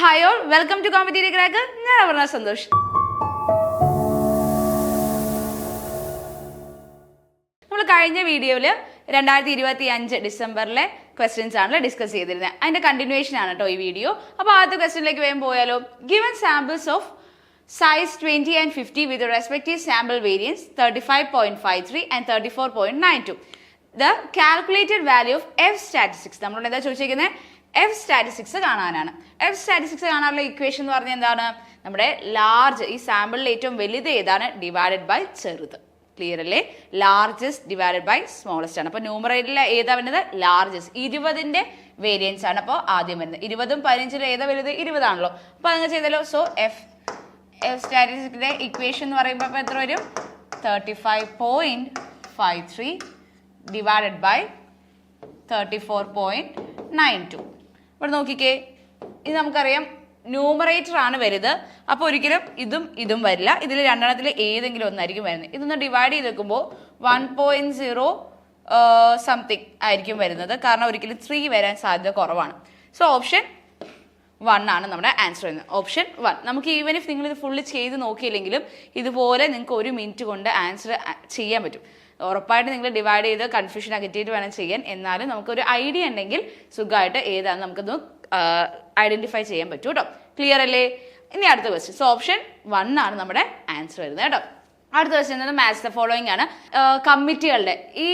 Hi all, welcome to Competitive Cracker. ഞാൻ അപർണ സന്തോഷ്. നമ്മൾ കഴിഞ്ഞ വീഡിയോയിൽ 2025 ഡിസംബറിലെ ക്വസ്റ്റ്യൻസ് ആണ് ഡിസ്കസ് ചെയ്തിരുന്നത്. അതിന്റെ കണ്ടിന്യൂവേഷൻ ആണ് കേട്ടോ ഈ വീഡിയോ. അപ്പോൾ ആദ്യത്തെ ക്വസ്റ്റ്യനിലേക്ക് വേഗം പോയാലോ. Given samples of size 20 and 50 with the respective sample variance 35.53 and 34.92. The calculated value of F statistics. നമ്മളോട് എന്താ ചോദിച്ചിരിക്കുന്നത്? എഫ് സ്റ്റാറ്റിസ്റ്റിക്സ് കാണാനാണ്. എഫ് സ്റ്റാറ്റിസ്റ്റിക്സ് കാണാനുള്ള ഇക്വേഷൻ എന്ന് പറഞ്ഞാൽ എന്താണ്? നമ്മുടെ ലാർജ്, ഈ സാമ്പിളിൽ ഏറ്റവും വലുത് ഏതാണ് ഡിവൈഡഡ് ബൈ ചെറുത്. ക്ലിയർ അല്ലേ? ലാർജസ്റ്റ് ഡിവൈഡഡ് ബൈ സ്മോളസ്റ്റ് ആണ്. അപ്പോൾ ന്യൂമറേറ്ററിൽ ഏതാ വരുന്നത്? ലാർജസ്റ്റ്. 20ന്റെ വേരിയൻസ് ആണ് അപ്പോൾ ആദ്യം വരുന്നത്. 20ഉം 15ലും ഏതാ വലുത്? 20 ആണല്ലോ. അപ്പോൾ അങ്ങനെ ചെയ്തല്ലോ. സോ എഫ് സ്റ്റാറ്റിസ്റ്റിക്സിന്റെ ഇക്വേഷൻ എന്ന് പറയുമ്പോൾ അപ്പോൾ എത്ര വരും? 35.53 ഡിവൈഡഡ് ബൈ 34.92. ഇവിടെ നോക്കിക്കേ, ഇത് നമുക്കറിയാം ന്യൂമറേറ്റർ ആണ് വരുന്നത്. അപ്പോൾ ഒരിക്കലും ഇതും വരില്ല. ഇതിൽ രണ്ടെണ്ണത്തിൽ ഏതെങ്കിലും ഒന്നായിരിക്കും വരുന്നത്. ഇതൊന്ന് ഡിവൈഡ് ചെയ്ത് വെക്കുമ്പോൾ 1.0 സംതിങ് ആയിരിക്കും വരുന്നത്. കാരണം ഒരിക്കലും 3 വരാൻ സാധ്യത കുറവാണ്. സോ ഓപ്ഷൻ 1 ആണ് നമ്മുടെ ആൻസർ വരുന്നത്. ഓപ്ഷൻ 1. നമുക്ക് ഈവൻ ഇഫ് നിങ്ങൾ ഇത് ഫുള്ള് ചെയ്ത് നോക്കിയില്ലെങ്കിലും ഇതുപോലെ നിങ്ങൾക്ക് 1 മിനിറ്റ് കൊണ്ട് ആൻസർ ചെയ്യാൻ പറ്റും. ഉറപ്പായിട്ട് നിങ്ങൾ ഡിവൈഡ് ചെയ്ത് കൺഫ്യൂഷൻ അകറ്റിയിട്ട് വേണം ചെയ്യാൻ. എന്നാലും നമുക്കൊരു ഐഡിയ ഉണ്ടെങ്കിൽ സുഖമായിട്ട് ഏതാണെന്ന് നമുക്കൊന്ന് ഐഡന്റിഫൈ ചെയ്യാൻ പറ്റും കേട്ടോ. ക്ലിയർ അല്ലേ? ഇനി അടുത്ത ക്വസ്റ്റ്യൻ. സോ ഓപ്ഷൻ 1 ആണ് നമ്മുടെ ആൻസർ വരുന്നത് കേട്ടോ. അടുത്ത ക്വസ്റ്റ്യൻ എന്നത് മാച്ച് ദ ഫോളോയിങ് ആണ്. കമ്മിറ്റികളുടെ ഈ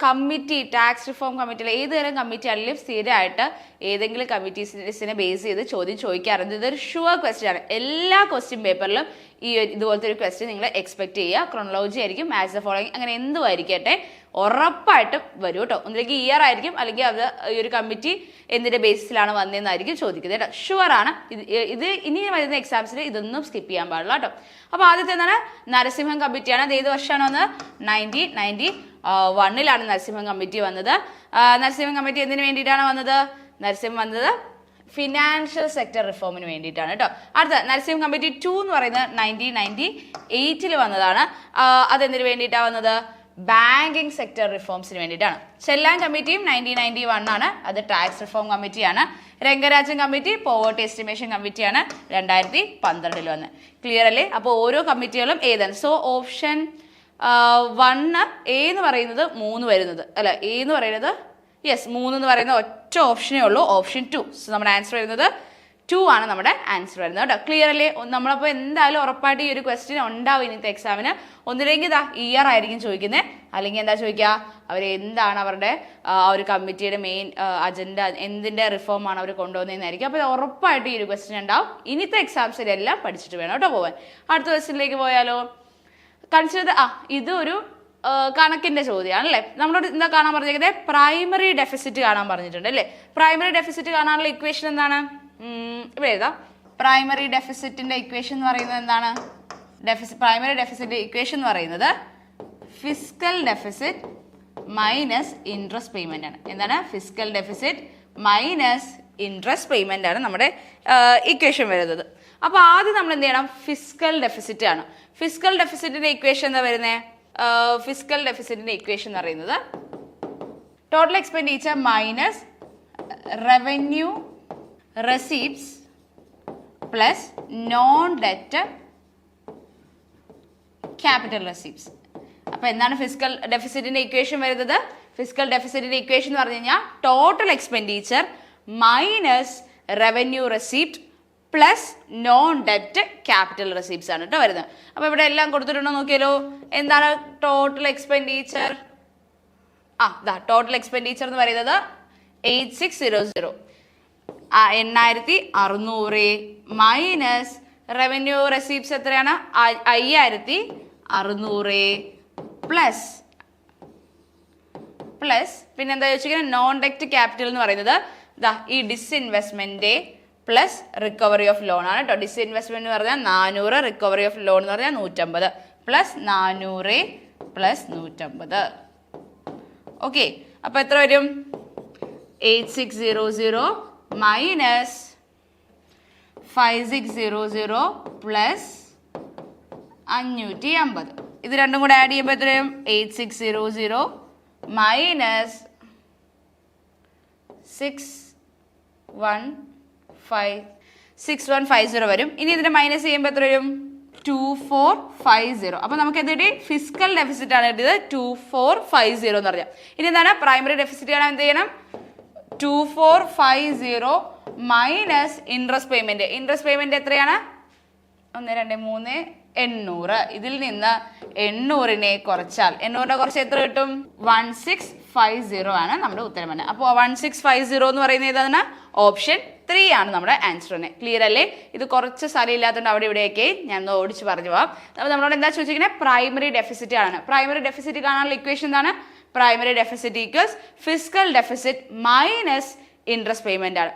കമ്മിറ്റി, ടാക്സ് റിഫോം കമ്മിറ്റിയിലെ ഏതുതരം കമ്മിറ്റി ആണെങ്കിലും സ്ഥിരമായിട്ട് ഏതെങ്കിലും കമ്മിറ്റീസിനെ ബേസ് ചെയ്ത് ചോദ്യം ചോദിക്കാറുണ്ട്. ഇതൊരു ഷുവർ ക്വസ്റ്റ്യൻ ആണ്. എല്ലാ ക്വസ്റ്റ്യൻ പേപ്പറിലും ഈ ഇതുപോലത്തെ ഒരു ക്വസ്റ്റ്യൻ നിങ്ങൾ എക്സ്പെക്ട് ചെയ്യുക. ക്രോണോളജി ആയിരിക്കും, മാച്ച് ദ ഫോളോയിങ്, അങ്ങനെ എന്തും ആയിരിക്കട്ടെ ഉറപ്പായിട്ടും വരും കേട്ടോ. ഒന്നിലേക്ക് ഇയർ ആയിരിക്കും, അല്ലെങ്കിൽ അത് ഈ ഒരു കമ്മിറ്റി എന്തിന്റെ ബേസിസിലാണ് വന്നതെന്നായിരിക്കും ചോദിക്കുന്നത് കേട്ടോ. ഷുവർ ആണ്. ഇത് ഇനി വരുന്ന എക്സാംസിൽ ഇതൊന്നും സ്കിപ്പ് ചെയ്യാൻ പാടില്ല കേട്ടോ. അപ്പോൾ ആദ്യത്തെ എന്താണ്? നരസിംഹം കമ്മിറ്റിയാണ്. അത് ഏത് വർഷമാണ് വന്നത്? 1991 നരസിംഹം കമ്മിറ്റി വന്നത്. നരസിംഹം കമ്മിറ്റി എന്തിനു വേണ്ടിയിട്ടാണ് വന്നത്? നരസിംഹം വന്നത് ഫിനാൻഷ്യൽ സെക്ടർ റിഫോമിന് വേണ്ടിയിട്ടാണ് കേട്ടോ. അടുത്ത നരസിംഹം കമ്മിറ്റി 2 എന്ന് പറയുന്നത് 1998 വന്നതാണ്. അതെന്തിനു വേണ്ടിയിട്ടാണ് വന്നത്? ബാങ്കിങ് സെക്ടർ റിഫോംസിന് വേണ്ടിയിട്ടാണ്. ചെല്ലാൻ കമ്മിറ്റിയും 1991 ആണ്. അത് ടാക്സ് റിഫോം കമ്മിറ്റിയാണ്. രംഗരാജൻ കമ്മിറ്റി പോവേർട്ടി എസ്റ്റിമേഷൻ കമ്മിറ്റിയാണ്. 2012 വന്നത്. ക്ലിയർ അല്ലേ? അപ്പോൾ ഓരോ കമ്മിറ്റികളും ഏതാണ്? സോ ഓപ്ഷൻ 1 എ എന്ന് പറയുന്നത് 3 വരുന്നത് അല്ല, എ എന്ന് പറയുന്നത് 3 എന്ന് പറയുന്ന ഒറ്റ ഓപ്ഷനേ ഉള്ളൂ. ഓപ്ഷൻ 2. സോ നമ്മുടെ ആൻസർ വരുന്നത് 2 ആണ് നമ്മുടെ ആൻസർ വരുന്നത് കേട്ടോ. ക്ലിയർ അല്ലേ? നമ്മളപ്പോൾ എന്തായാലും ഉറപ്പായിട്ട് ഈ ഒരു ക്വസ്റ്റ്യൻ ഉണ്ടാവും ഇന്നത്തെ എക്സാമിന്. ഒന്നില്ലെങ്കിൽ ഇയർ ആയിരിക്കും ചോദിക്കുന്നത്, അല്ലെങ്കിൽ എന്താ ചോദിക്കുക, അവർ എന്താണ് അവരുടെ ഒരു കമ്മിറ്റിയുടെ മെയിൻ അജണ്ട, എന്തിൻ്റെ റിഫോമാണ് അവർ കൊണ്ടുവന്നതെന്നായിരിക്കും. അപ്പോൾ ഉറപ്പായിട്ട് ഈ ഒരു ക്വസ്റ്റ്യൻ ഉണ്ടാവും. ഇന്നത്തെ എക്സാംസിലെല്ലാം പഠിച്ചിട്ട് വേണം കേട്ടോ പോകാൻ. അടുത്ത ക്വസ്റ്റ്യനിലേക്ക് പോയാലോ. കൺസിഡർ ഇതൊരു കണക്കിന്റെ ചോദ്യമാണ് അല്ലേ. നമ്മളോട് എന്താ കാണാൻ പറഞ്ഞിരിക്കുന്നത്? പ്രൈമറി ഡെഫിസിറ്റ് കാണാൻ പറഞ്ഞിട്ടുണ്ട് അല്ലേ. പ്രൈമറി ഡെഫിസിറ്റ് കാണാനുള്ള ഇക്വേഷൻ എന്താണ്? ഇവിടെ എഴുതാം. പ്രൈമറി ഡെഫിസിറ്റിന്റെ ഇക്വേഷൻ എന്ന് പറയുന്നത് എന്താണ്? പ്രൈമറി ഡെഫിസിറ്റ് ഇക്വേഷൻ എന്ന് പറയുന്നത് fiscal deficit minus interest payment ആണ്. എന്താണ്? Fiscal deficit minus interest payment ആണ് നമ്മുടെ ഇക്വേഷൻ വരുന്നത്. അപ്പോൾ ആദ്യം നമ്മൾ എന്ത് ചെയ്യണം? ഫിസ്ക്കൽ ഡെഫിസിറ്റ് ആണ്. ഫിസ്ക്കൽ ഡെഫിസിറ്റിന്റെ ഇക്വേഷൻ എന്താ വരുന്നത്? ഫിസ്ക്കൽ ഡെഫിസിറ്റിന്റെ ഇക്വേഷൻ എന്ന് പറയുന്നത് total expenditure minus revenue receipts plus non debt capital receipts. അപ്പോൾ എന്താണ് ഫിസ്ക്കൽ ഡെഫിസിറ്റിന്റെ ഇക്വേഷൻ വരുന്നത്? ഫിസ്ക്കൽ ഡെഫിസിറ്റിന്റെ ഇക്വേഷൻ എന്ന് പറഞ്ഞു കഴിഞ്ഞാൽ total expenditure minus revenue receipt plus non debt capital receipts ആണ് കേട്ടോ വരുന്നത്. അപ്പോൾ ഇവിടെ എല്ലാം കൊടുത്തിട്ടുണ്ടോ നോക്കിയാലോ. എന്താണ് ടോട്ടൽ എക്സ്പെൻഡിച്ചർ? ടോട്ടൽ എക്സ്പെൻഡിച്ചർ എന്ന് പറയുന്നത് 8600 8600 മൈനസ് റവന്യൂ റെസീപ്റ്റ്സ് എത്രയാണ്? 5600 പ്ലസ് പിന്നെന്താ ചോദിച്ചിരിക്കുന്നത്? നോൺ ഡെറ്റ് ക്യാപിറ്റൽ എന്ന് പറയുന്നത് ഈ disinvestment plus recovery of loan ആണ് കേട്ടോ. ഡിസ്ഇൻവെസ്റ്റ്മെന്റ് എന്ന് പറഞ്ഞാൽ 400, റിക്കവറി ഓഫ് ലോൺ എന്ന് പറഞ്ഞാൽ 150 പ്ലസ് 400 പ്ലസ് 150. ഓക്കെ, അപ്പോൾ എത്ര വരും? 8600 മൈനസ് 5600 പ്ലസ് 550. ഇത് രണ്ടും കൂടെ ആഡ് ചെയ്യുമ്പോൾ എത്രയും? 8600 മൈനസ് 615 6150 വരും. ഇനി ഇതിനെ മൈനസ് ചെയ്യുമ്പോൾ എത്ര വരും? 2450. അപ്പൊ നമുക്ക് എന്ത് കിട്ടി? ഫിസിക്കൽ ഡെഫിസിറ്റ് ആണ് കിട്ടിയത് 2450 എന്ന് പറഞ്ഞാൽ. ഇനി എന്താണ് പ്രൈമറി ഡെഫിസിറ്റ് കാണാൻ എന്ത് ചെയ്യണം? 2450 minus interest payment. Interest payment എത്രയാണ്? 1 2 3 800. ഇതിൽ നിന്ന് 800നെ കുറച്ചാൽ 800നെ കുറച്ച് എത്ര കിട്ടും? 1650 ആണ് നമ്മുടെ ഉത്തരം തന്നെ. അപ്പോൾ 1650 എന്ന് പറയുന്നത് ഏതാണ്? ഓപ്ഷൻ 3 ആണ് നമ്മുടെ ആൻസറിന്. ക്ലിയർ അല്ലേ? ഇത് കുറച്ച് സ്ഥലം ഇല്ലാത്തതുകൊണ്ട് അവിടെ ഇവിടെയൊക്കെ ഞാൻ ഒന്ന് ഓടിച്ച് പറഞ്ഞു പോവാം. അപ്പോൾ നമ്മളോട് എന്താ ചോദിച്ചിരിക്കുന്നത്? പ്രൈമറി ഡെഫിസിറ്റ് ആണ്. പ്രൈമറി ഡെഫിസിറ്റ് കാണാനുള്ള ഇക്വേഷൻ എന്താണ്? Primary deficit equals physical deficit minus interest payment ആണ്.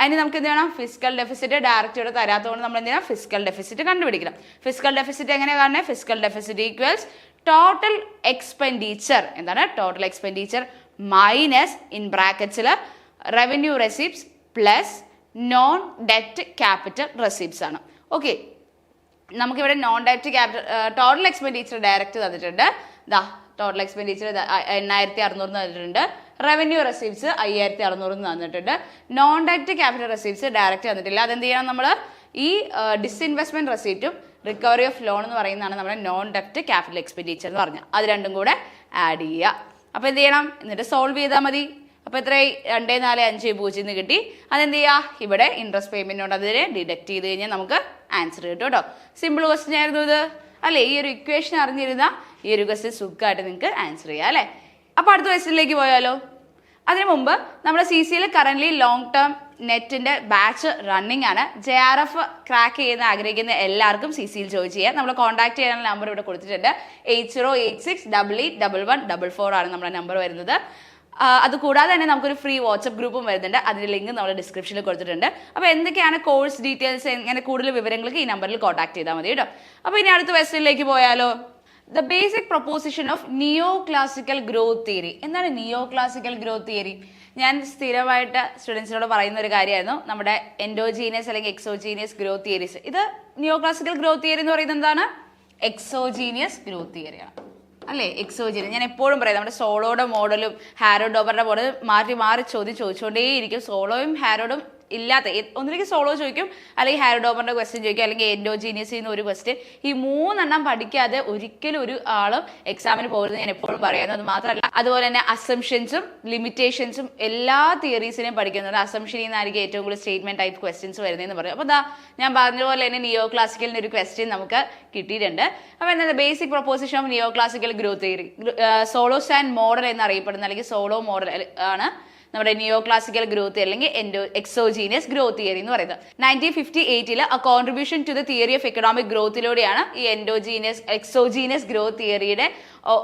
അതിന് നമുക്ക് എന്ത് വേണം? ഫിസിക്കൽ ഡെഫിസിറ്റ് ഡയറക്റ്റ് ഇവിടെ തരാത്തതുകൊണ്ട് നമ്മൾ എന്ത് ചെയ്യണം? ഫിസിക്കൽ ഡെഫിസിറ്റ് കണ്ടുപിടിക്കണം. ഫിസിക്കൽ ഡെഫിസിറ്റ് എങ്ങനെയാണ് കാണുന്നത്? Fiscal deficit equals total expenditure. എന്താണ് ടോട്ടൽ എക്സ്പെൻഡിച്ചർ മൈനസ് ഇൻ ബ്രാക്കറ്റ്സിൽ revenue receipts plus non debt capital receipts ആണ്. ഓക്കെ, നമുക്കിവിടെ non debt capital total expenditure direct തന്നിട്ടുണ്ട്. ദാ ടോട്ടൽ എക്സ്പെൻഡിച്ചർ 8600 തന്നിട്ടുണ്ട്. റവന്യൂ റെസിപ്റ്റ്സ് 5600 തന്നിട്ടുണ്ട്. Non direct capital receipts direct തന്നിട്ടില്ല. അതെന്ത് ചെയ്യണം? നമ്മൾ ഈ ഡിസ്ഇൻവെസ്റ്റ്മെന്റ് റെസിപ്റ്റും റിക്കവറി ഓഫ് ലോൺ എന്ന് പറയുന്നതാണ് നമ്മുടെ നോൺ ഡയറക്റ്റ് ക്യാപിറ്റൽ എക്സ്പെൻഡിച്ചർ എന്ന് പറഞ്ഞാൽ. അത് രണ്ടും കൂടെ ആഡ് ചെയ്യുക. അപ്പോൾ എന്ത് ചെയ്യണം? എന്നിട്ട് സോൾവ് ചെയ്താൽ മതി. അപ്പോൾ എത്രയായി? 2450 കിട്ടി. അതെന്ത് ചെയ്യുക? ഇവിടെ ഇൻട്രസ്റ്റ് പേയ്മെന്റിനോട് അതിനെ ഡിഡക്ട് ചെയ്ത് കഴിഞ്ഞാൽ നമുക്ക് ആൻസർ കിട്ടും കേട്ടോ. സിമ്പിൾ ക്വസ്റ്റ്യൻ ആയിരുന്നു ഇത് അല്ലേ? ഈ ഒരു ഇക്വേഷൻ അറിഞ്ഞിരുന്ന ഈ ഒരു ക്വസ്റ്റ്യൻ സുഖമായിട്ട് നിങ്ങൾക്ക് ആൻസർ ചെയ്യാം അല്ലേ? അപ്പോൾ അടുത്ത ക്വസ്റ്റ്യനിലേക്ക് പോയാലോ? അതിനു മുമ്പ് നമ്മുടെ CCയിൽ കറന്റ് ലോങ് ടേം നെറ്റിന്റെ ബാച്ച് റണ്ണിങ് ആണ്. JRF ക്രാക്ക് ചെയ്യുന്ന ആഗ്രഹിക്കുന്ന എല്ലാവർക്കും CCയിൽ ജോയിൻ ചെയ്യാം. നമ്മൾ കോൺടാക്ട് ചെയ്യാനുള്ള നമ്പർ ഇവിടെ കൊടുത്തിട്ടുണ്ട്. 8086881144 ആണ് നമ്മുടെ നമ്പർ വരുന്നത്. അതുകൂടാതെ തന്നെ നമുക്കൊരു ഫ്രീ വാട്സ്ആപ്പ് ഗ്രൂപ്പും വരുന്നുണ്ട്. അതിന്റെ ലിങ്ക് നമ്മൾ ഡിസ്ക്രിപ്ഷനിൽ കൊടുത്തിട്ടുണ്ട്. അപ്പോൾ എന്തൊക്കെയാണ് കോഴ്സ് ഡീറ്റെയിൽസ്, ഇങ്ങനെ കൂടുതൽ വിവരങ്ങൾക്ക് ഈ നമ്പറിൽ കോൺടാക്ട് ചെയ്താൽ മതി കേട്ടോ. അപ്പോൾ ഇനി അടുത്ത ക്വസ്റ്റ്യനിലേക്ക് പോയാലോ? The basic proposition of neoclassical growth theory. എന്താണ് നിയോ ക്ലാസിക്കൽ ഗ്രോത്ത് തിയറി? ഞാൻ സ്ഥിരമായിട്ട് സ്റ്റുഡൻസിനോട് പറയുന്ന ഒരു കാര്യമായിരുന്നു നമ്മുടെ എൻഡോജീനിയസ് അല്ലെങ്കിൽ എക്സോജീനിയസ് ഗ്രോത്ത് തിയറീസ്. ഇത് നിയോ ക്ലാസിക്കൽ ഗ്രോത്ത് തിയറി എന്ന് പറയുന്നത് എന്താണ്? എക്സോജീനിയസ് ഗ്രോത്ത് തിയറിയാണ് അല്ലേ? എക്സോജീനിയസ് ഞാൻ എപ്പോഴും പറയാം. നമ്മുടെ സോളോയുടെ മോഡലും ഹാരോ ഡോബറുടെ മോഡലും മാറി മാറി ചോദിച്ചുകൊണ്ടേയിരിക്കും. സോളോയും ഹാരോഡും ഇല്ലാത്ത ഒന്നിലേക്ക് സോളോ ചോദിക്കും, അല്ലെങ്കിൽ ഹാരോ ഡോബറിന്റെ ക്വസ്റ്റ്യൻ ചോദിക്കും, അല്ലെങ്കിൽ എൻഡോജീനിയസിൽ നിന്ന് ഒരു ക്വസ്റ്റ്യൻ. ഈ 3 പഠിക്കാതെ ഒരിക്കലും ഒരു ആളും എക്സാമിന് പോകുന്നത് ഞാൻ എപ്പോഴും പറയുന്നു. അത് മാത്രമല്ല, അതുപോലെ തന്നെ അസംഷൻസും ലിമിറ്റേഷൻസും എല്ലാ തിയറീസിനെയും പഠിക്കുന്നുണ്ട്. അസംഷനിൽ നിന്നായിരിക്കും ഏറ്റവും കൂടുതൽ സ്റ്റേറ്റ്മെന്റ് ടൈപ്പ് ക്വസ്റ്റ്യൻസ് വരുന്നതെന്ന് പറയും. അപ്പോൾ ഞാൻ പറഞ്ഞ പോലെ തന്നെ നിയോ ക്ലാസിക്കലിന് ഒരു ക്വസ്റ്റ്യൻ നമുക്ക് കിട്ടിയിട്ടുണ്ട്. അപ്പോൾ എന്താ basic proposition of neoclassical growth theory? Solow stand model എന്നറിയപ്പെടുന്ന അല്ലെങ്കിൽ സോളോ മോഡൽ ആണ് നമ്മുടെ നിയോ ക്ലാസിക്കൽ ഗ്രോത്ത് അല്ലെങ്കിൽ എക്സോജീനിയസ് ഗ്രോത്ത് തിയറി എന്ന് പറയുന്നത്. 1958 a contribution to the theory of economic ഗ്രോത്തിലൂടെയാണ് ഈ എക്സോജീനിയസ് ഗ്രോത്ത് തിയറിയുടെ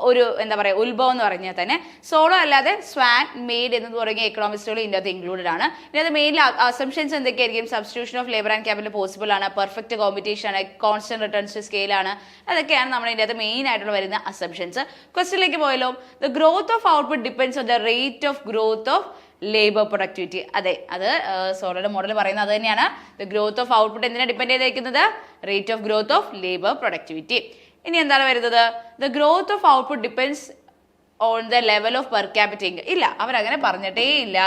ഒരു എന്താ പറയുക ഉത്ഭവം എന്ന് പറഞ്ഞാൽ തന്നെ. സോളോ അല്ലാതെ സ്വാൻ, മെയ്ഡ് എന്ന് തുടങ്ങിയ എക്കണോമിസ്റ്റുകൾ ഇതിനകത്ത് ഇൻക്ലൂഡഡ് ആണ്. ഇതിനകത്ത് മെയിൻ അസംഷൻസ് എന്തൊക്കെയായിരിക്കും? Substitution of labour and capital possible ആണ്, പെർഫെക്റ്റ് കോമ്പറ്റീഷൻ ആണ്, കോൺസ്റ്റന്റ് റിട്ടേൺസ് ടു സ്കെയിൽ ആണ്. അതൊക്കെയാണ് നമ്മുടെ ഇതിനകത്ത് മെയിൻ ആയിട്ടുള്ള വരുന്ന അസംഷൻസ്. ക്വസ്റ്റ്യനിലേക്ക് പോയല്ലോ. The growth of output depends on the rate of growth of labour productivity. അതെ, അത് സോളോയുടെ മോഡൽ പറയുന്നത് അത് തന്നെയാണ്. ദ ഗ്രോത്ത് ഓഫ് ഔട്ട്പുട്ട് എന്തിനാണ് ഡിപ്പെൻഡ് ചെയ്തിരിക്കുന്നത്? Rate of growth of labour productivity. ഇനി എന്താണ് വരുന്നത്? The growth of output depends on the level of per capita income. ഇല്ല, അവരങ്ങനെ പറഞ്ഞിട്ടേ ഇല്ല.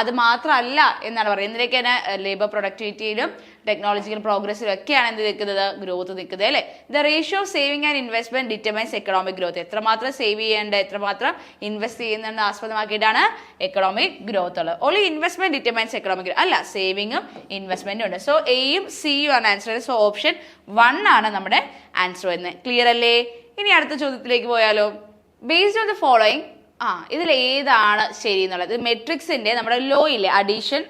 അത് മാത്രമല്ല എന്നാണ് പറയുന്നത്. എന്തിനൊക്കെയാണ്? ലേബർ പ്രൊഡക്ടിവിറ്റിയിലും ടെക്നോളജിക്കൽ പ്രോഗ്രസ്സിലും ഒക്കെയാണ് എന്ത് നിൽക്കുന്നത്? ഗ്രോത്ത് നിൽക്കുന്നത് അല്ലേ? The ratio of saving and investment determines economic growth. എത്രമാത്രം സേവ് ചെയ്യേണ്ട, എത്രമാത്രം ഇൻവെസ്റ്റ് ചെയ്യുന്നതെന്ന് ആസ്പദമാക്കിയിട്ടാണ് എക്കണോമിക് ഗ്രോത്ത് ഉള്ളത്. Only investment determines economic growth. അല്ല, സേവിങ്ങും ഇൻവെസ്റ്റ്മെന്റും ഉണ്ട്. സോ എയും സിയും ആണ് ആൻസർ. സോ ഓപ്ഷൻ 1 ആണ് നമ്മുടെ ആൻസർ വരുന്നത്. ക്ലിയർ അല്ലേ? ഇനി അടുത്ത ചോദ്യത്തിലേക്ക് പോയാലോ? ബേസ്ഡ് ഓൺ ദ ഫോളോയിങ്, ഇതിൽ ഏതാണ് ശരി എന്നുള്ളത്? മെട്രിക്സിന്റെ നമ്മുടെ ലോ ഇല്ലേ, അഡീഷൻ,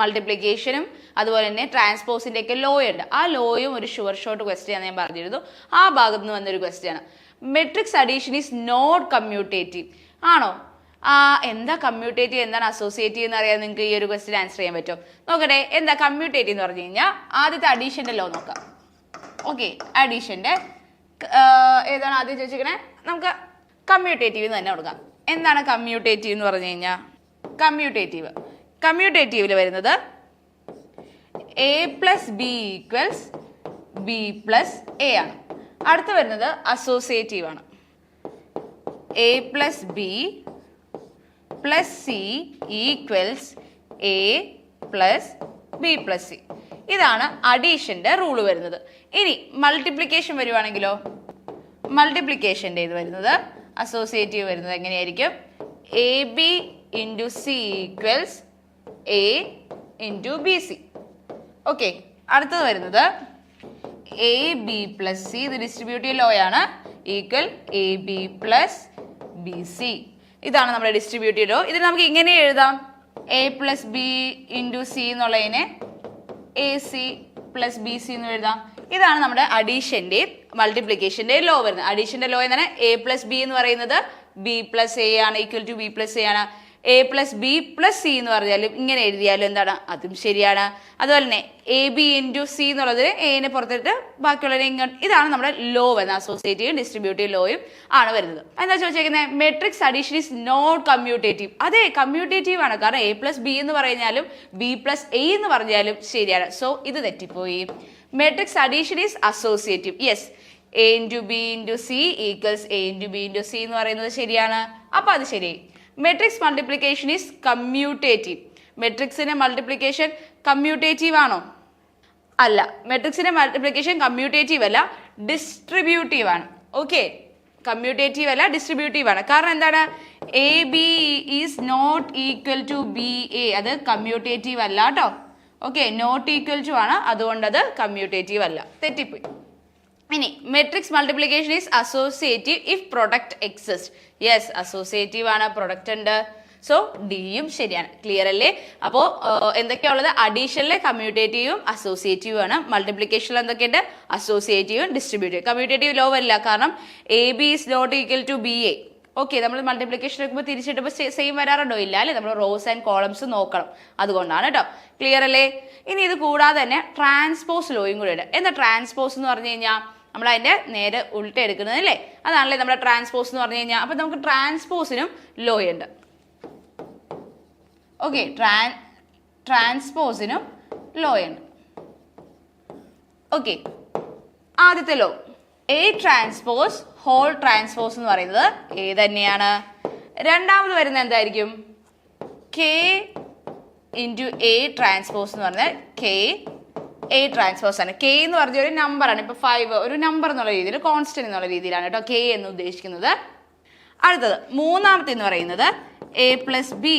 മൾട്ടിപ്ലിക്കേഷനും അതുപോലെ തന്നെ ട്രാൻസ്പോസിന്റെ ഒക്കെ ലോ ഉണ്ട്. ആ ലോയും ഒരു ഷുവർ ഷോർട്ട് ക്വസ്റ്റ്യൻ ആണ് ഞാൻ പറഞ്ഞിരുന്നു. ആ ഭാഗത്ത് നിന്ന് വന്നൊരു ക്വസ്റ്റ്യൻ ആണ്. Matrix addition is not commutative ആണോ? എന്താ കമ്മ്യൂട്ടേറ്റീവ്, എന്താണ് അസോസിയേറ്റീവ് എന്ന് അറിയാൻ നിങ്ങൾക്ക് ഈ ഒരു ക്വസ്റ്റ്യൻ ആൻസർ ചെയ്യാൻ പറ്റും? നോക്കട്ടെ, എന്താ കമ്മ്യൂട്ടേറ്റീവ് എന്ന് പറഞ്ഞു കഴിഞ്ഞാൽ ആദ്യത്തെ അഡീഷന്റെ ലോ നോക്കാം. ഓക്കെ, അഡീഷന്റെ ഏതാണ് ആദ്യം ചോദിച്ചിരിക്കണേ? നമുക്ക് കമ്മ്യൂട്ടേറ്റീവ് തന്നെ കൊടുക്കാം. എന്താണ് കമ്മ്യൂട്ടേറ്റീവ് എന്ന് പറഞ്ഞു കഴിഞ്ഞാൽ? കമ്മ്യൂട്ടേറ്റീവിൽ വരുന്നത് A+B = B+A ആണ്. അടുത്ത് വരുന്നത് അസോസിയേറ്റീവ് ആണ്. A+B + C = A+B+C. ഇതാണ് അഡീഷന്റെ റൂള് വരുന്നത്. ഇനി മൾട്ടിപ്ലിക്കേഷൻ വരുവാണെങ്കിലോ, മൾട്ടിപ്ലിക്കേഷൻ്റെ ഇത് വരുന്നത് അസോസിയേറ്റീവ് വരുന്നത് എങ്ങനെയായിരിക്കും? A B into C equals A into B C. Okay, അടുത്തത് വരുന്നത് എ ബി പ്ലസ് സി, ഇത് ഡിസ്ട്രിബ്യൂട്ടീവ് ലോ ആണ്, equal A B plus B C. ഇതാണ് നമ്മുടെ ഡിസ്ട്രിബ്യൂട്ടീവ് ലോ. ഇതിന് നമുക്ക് ഇങ്ങനെ എഴുതാം, A plus B into C എന്നുള്ളതിനെ A C plus B C എന്ന് എഴുതാം. ഇതാണ് നമ്മുടെ അഡീഷന്റെ മൾട്ടിപ്ലിക്കേഷന്റെ ലോ വരുന്നത്. അഡീഷന്റെ ലോ എന്താണ്? എ പ്ലസ് ബി എന്ന് പറയുന്നത് ബി പ്ലസ് എ ആണ്, equal to B plus A ആണ്. A plus B plus C എന്ന് പറഞ്ഞാലും ഇങ്ങനെ എഴുതിയാലും എന്താണ്? അതും ശരിയാണ്. അതുപോലെ തന്നെ എ ബി ഇൻറ്റു സി എന്നുള്ളത് എനെ പുറത്തിട്ട് ബാക്കിയുള്ളവരെ ഇങ്ങോട്ട്, ഇതാണ് നമ്മുടെ ലോ വരുന്നത്. അസോസിയേറ്റീവും ഡിസ്ട്രിബ്യൂട്ടീവ് ലോയും ആണ് വരുന്നത്. എന്താ ചോദിച്ചേക്കുന്നത്? Matrix addition is not commutative. അതെ, കമ്മ്യൂട്ടേറ്റീവ് ആണ്. കാരണം എ പ്ലസ് ബി എന്ന് പറഞ്ഞാലും ബി പ്ലസ് എ എന്ന് പറഞ്ഞാലും ശരിയാണ്. സോ ഇത് തെറ്റിപ്പോയി. Matrix addition is associative. Yes, A into B into C equals A into B into C എന്ന് പറയുന്നത് ശരിയാണ്. അപ്പോൾ അത് ശരി. Matrix multiplication is commutative. മെട്രിക്സിന്റെ മൾട്ടിപ്ലിക്കേഷൻ കമ്മ്യൂട്ടേറ്റീവ് ആണോ? അല്ല, മെട്രിക്സിന്റെ മൾട്ടിപ്ലിക്കേഷൻ കമ്മ്യൂട്ടേറ്റീവ് അല്ല, ഡിസ്ട്രിബ്യൂട്ടീവ് ആണ്. ഓക്കെ, കമ്മ്യൂട്ടേറ്റീവ് അല്ല, ഡിസ്ട്രിബ്യൂട്ടീവ് ആണ്. കാരണം എന്താണ്? A B is not equal to B A, അത് കമ്മ്യൂട്ടേറ്റീവ് അല്ല കേട്ടോ. ഓക്കെ, നോട്ട് ഈക്വൽ ടു ആണ്, അതുകൊണ്ട് അത് കമ്മ്യൂട്ടേറ്റീവ് അല്ല. തെറ്റിപ്പോയി. ഇനി matrix multiplication is associative if product exist. Yes, associative ആണ്, പ്രൊഡക്റ്റ് ഉണ്ട്. സോ ഡിയും ശരിയാണ്. ക്ലിയർ അല്ലേ? അപ്പോൾ എന്തൊക്കെയാണുള്ളത്? അഡീഷനിലെ കമ്മ്യൂട്ടേറ്റീവും അസോസിയേറ്റീവും ആണ്. മൾട്ടിപ്ലിക്കേഷനിൽ എന്തൊക്കെയുണ്ട്? അസോസിയേറ്റീവും ഡിസ്ട്രിബ്യൂട്ടീവ്. കമ്മ്യൂട്ടേറ്റീവ് ലോ വരില്ല, കാരണം A B is not equal to B A. Okay, നമ്മൾ മൾട്ടിപ്ലിക്കേഷൻ എടുക്കുമ്പോൾ തിരിച്ചിട്ടപ്പോൾ സെയിം വരാറുണ്ടോ? ഇല്ല അല്ലേ? നമ്മൾ റോസ് ആൻഡ് കോളംസ് നോക്കണം, അതുകൊണ്ടാണ് കേട്ടോ. ക്ലിയർ അല്ലേ? ഇനി ഇത് കൂടാതെ തന്നെ ട്രാൻസ്പോസ് ലോയും കൂടെ ഉണ്ട്. എന്താ ട്രാൻസ്പോസ് എന്ന് പറഞ്ഞു കഴിഞ്ഞാൽ? നമ്മൾ അതിന്റെ നേരെ ഉൾട്ട എടുക്കുന്നത് അല്ലേ? അതാണല്ലേ നമ്മുടെ ട്രാൻസ്പോസ് എന്ന് പറഞ്ഞു കഴിഞ്ഞാൽ. അപ്പൊ നമുക്ക് ട്രാൻസ്പോസിനും ലോ ഉണ്ട്. ഓക്കെ, ട്രാൻസ്പോസിനും ലോ ഉണ്ട്. ഓക്കെ, ആദ്യത്തെ law A transpose whole transpose എന്ന് പറയുന്നത് എ തന്നെയാണ്. രണ്ടാമത് വരുന്നത് എന്തായിരിക്കും? കെ ഇൻറ്റു എ ട്രാൻസ്പോസ് എന്ന് പറഞ്ഞാൽ കെ എ ട്രാൻസ്പോസ് ആണ്. കെ എന്ന് പറഞ്ഞ ഒരു നമ്പറാണ്. ഇപ്പൊ 5 ഒരു നമ്പർ എന്നുള്ള രീതിയിൽ, കോൺസ്റ്റന്റ് എന്നുള്ള രീതിയിലാണ് കേട്ടോ കെ എന്ന് ഉദ്ദേശിക്കുന്നത്. അടുത്തത് മൂന്നാമത്തെ എന്ന് പറയുന്നത് A plus B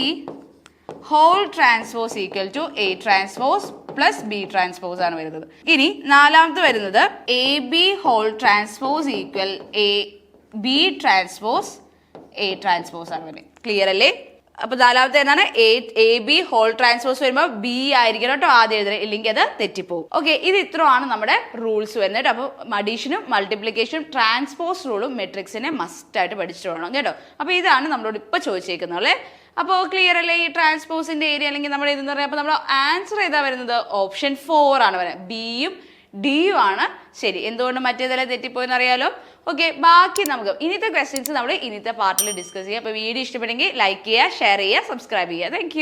whole transpose equal to A transpose plus B transpose ആണ് വരുന്നത്. ഇനി നാലാമത്തെ വരുന്നത് A B whole transpose equal A B transpose A transpose ആണ് വരുന്നത്. ക്ലിയർ അല്ലേ? അപ്പൊ നാലാമത്തെ എന്താണ്? എ ബി ഹോൾ ട്രാൻസ്പോസ് വരുമ്പോൾ ബി ആയിരിക്കണം കേട്ടോ ആദ്യം എഴുതുന്നത്, ഇല്ലെങ്കിൽ അത് തെറ്റിപ്പോകും. ഓക്കെ, ഇത് ഇത്രയാണ് നമ്മുടെ റൂൾസ് വരുന്നത്. അപ്പൊ അഡീഷനും മൾട്ടിപ്ലിക്കേഷനും ട്രാൻസ്പോസ് റൂളും മെട്രിക്സിനെ മസ്റ്റ് ആയിട്ട് പഠിച്ചിട്ട് വേണം കേട്ടോ. അപ്പൊ ഇതാണ് നമ്മളോട് ഇപ്പൊ ചോദിച്ചേക്കുന്നത്. അപ്പോൾ ക്ലിയർ അല്ലേ? ഈ ട്രാൻസ്പോസിന്റെ ഏരിയ അല്ലെങ്കിൽ നമ്മുടെ ഇതെന്ന് പറയുമ്പോൾ നമ്മുടെ ആൻസർ ഏതാ വരുന്നത്? ഓപ്ഷൻ 4 ആണ് വരുന്നത്. ബിയും ഡിയും ആണ് ശരി. എന്തുകൊണ്ട് മറ്റേതെല്ലാം തെറ്റിപ്പോയെന്ന് അറിയാലോ. ഓക്കെ, ബാക്കി നമുക്ക് ഇന്നത്തെ ക്വസ്റ്റ്യൻസ് നമ്മൾ ഇന്നത്തെ പാർട്ടിൽ ഡിസ്കസ് ചെയ്യാം. അപ്പോൾ വീഡിയോ ഇഷ്ടപ്പെട്ടെങ്കിൽ ലൈക്ക് ചെയ്യുക, ഷെയർ ചെയ്യുക, സബ്സ്ക്രൈബ് ചെയ്യുക. താങ്ക്